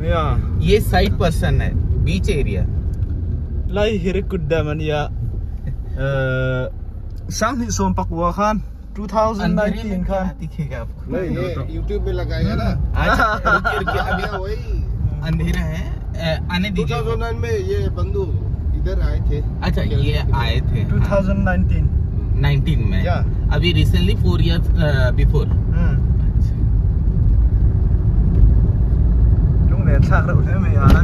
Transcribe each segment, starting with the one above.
ये side person है, बीच area लाई हिरकुड्डामन या शाम ही सोम पकवा खान 2019 खान दिखेगा आपको। नहीं ये यूट्यूब में लगाएगा ना। अच्छा अभी वही अंधेरा है, आने दीजिए। 2009 में ये बंधु इधर आए थे। अच्छा ये आए थे 2019 में। या। अभी रिसेंटली 4 years बिफोर।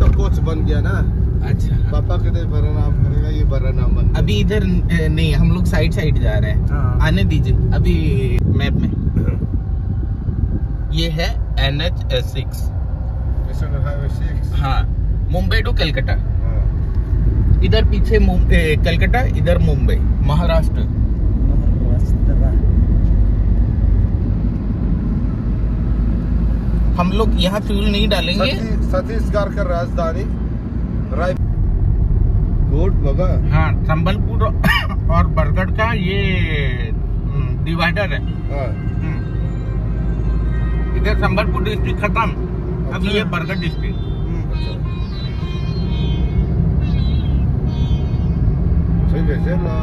तो कोच बन गया ना। अच्छा पापा कहते बड़ा नाम करेगा, ये बड़ा नाम बन। अभी इधर नहीं, हम लोग साइड जा रहे हैं। आने दीजिए अभी मैप में। ये है NH6। हाँ, मुंबई टू कलकत्ता। इधर पीछे कलकत्ता, इधर मुंबई, महाराष्ट्र। हम लोग यहाँ फ्यूल नहीं डालेंगे। छत्तीसगढ़ का राजधानी रायपुर बाबा। हाँ, संबलपुर और बरगढ़ का ये डिवाइडर है। इधर संबलपुर डिस्ट्रिक्ट खत्म, अब ये बरगढ़ डिस्ट्रिक्ट। सही कैसे ना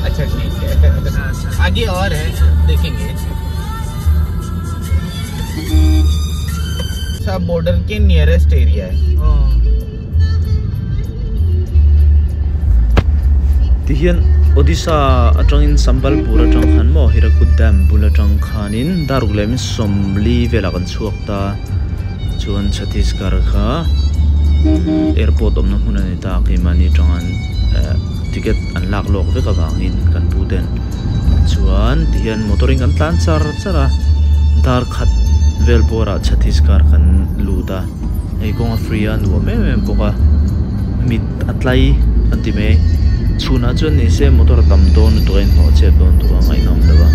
अच्छा ठीक है, आगे और है देखेंगे। सब बॉर्डर के नियरेस्ट एरिया है। तिहिन ओडिशा अटंगिन संबलपुर अटंग खान मो हिरकुड्डाम बुलटंग खानिन दारुगलेम सोमली वेलागन सुक्ता चुन छत्तीसगढ़ का एयरपोर्ट ओमना हुनानि ताकि मानी टंगन ticket unlock lok ve ka wangin kan puten chuan tian motoring kan tlan chara dar khat vel bora Chhattisgarh kan luda ei konga free an wo me boka mit atlai antime chuna chun ni se motor tam don train ho che don tu ngai nom dawa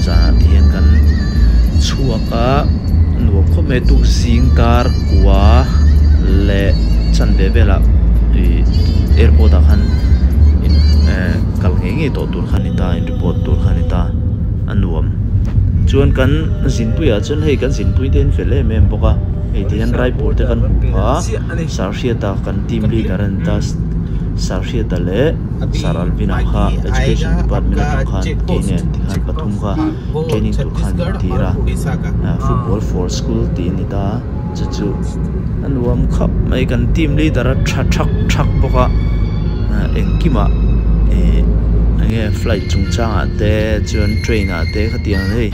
za tian kan chuaka no kho me tu sing tar kwa le chan be bela airport a khan kalngengi to tur khanita in report tur khanita anuam chuan kan zinpui a chun hei kan zinpui den fele mem boka ei tian raipur te kan ha sarsiata kan team leader an das sarsiata le saral bina kha education department kan khan kene khan pathum kha training tur khan tira football for school ti nita chu anuam khap mai kan team leader a thak boka engkima flight chungchang ate chuan train ate khatiang hei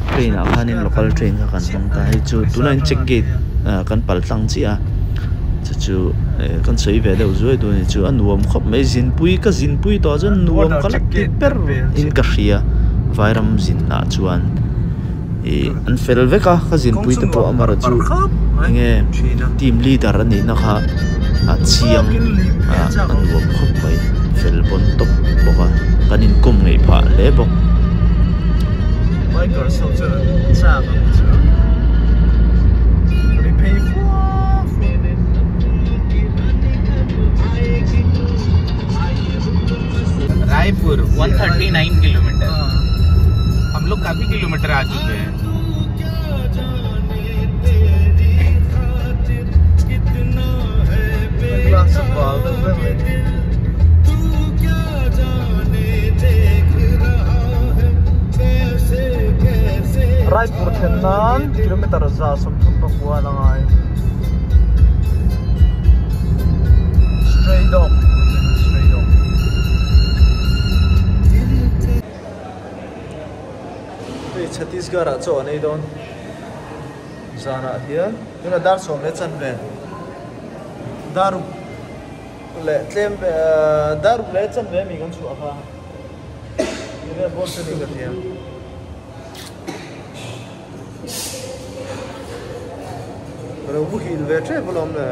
train a khanin local train kha kan hong ta hei chu tunain check gate kan paltlang chi a chu kan sei ve deuh zuai tu ni chu anuam khop mai zinpui to jan nuam kala per in ka hria vairam zin na chuan an fel veka kha zinpui te po amara chu nge team leader ani na kha a chiang anuam khop mai fel bon top boka kanin kum ngei pha le bok Michael soldier cha bang chu repay Rai Raipur 139 kilometre. हम लोग काफी kilometre आ चुके हैं। Raipur Thenan kilometer za som thum pakwa langai straight up Hey Chhattisgarh a chaw nei don zana hian tuna dar som le chan ve daru le tlem daru le chan ve mi gan chu a kha ine bol se ni ga hian Pero वो हिल बैठे बोलो हमने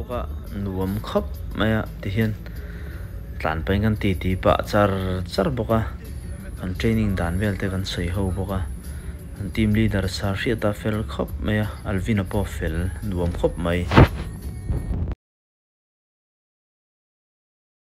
boka nuam khop maya tihian tlan pai kan ti pa char boka an training dan vel te kan sei ho boka an team leader sa hriata fel khop maya alvina po fel nuam khop mai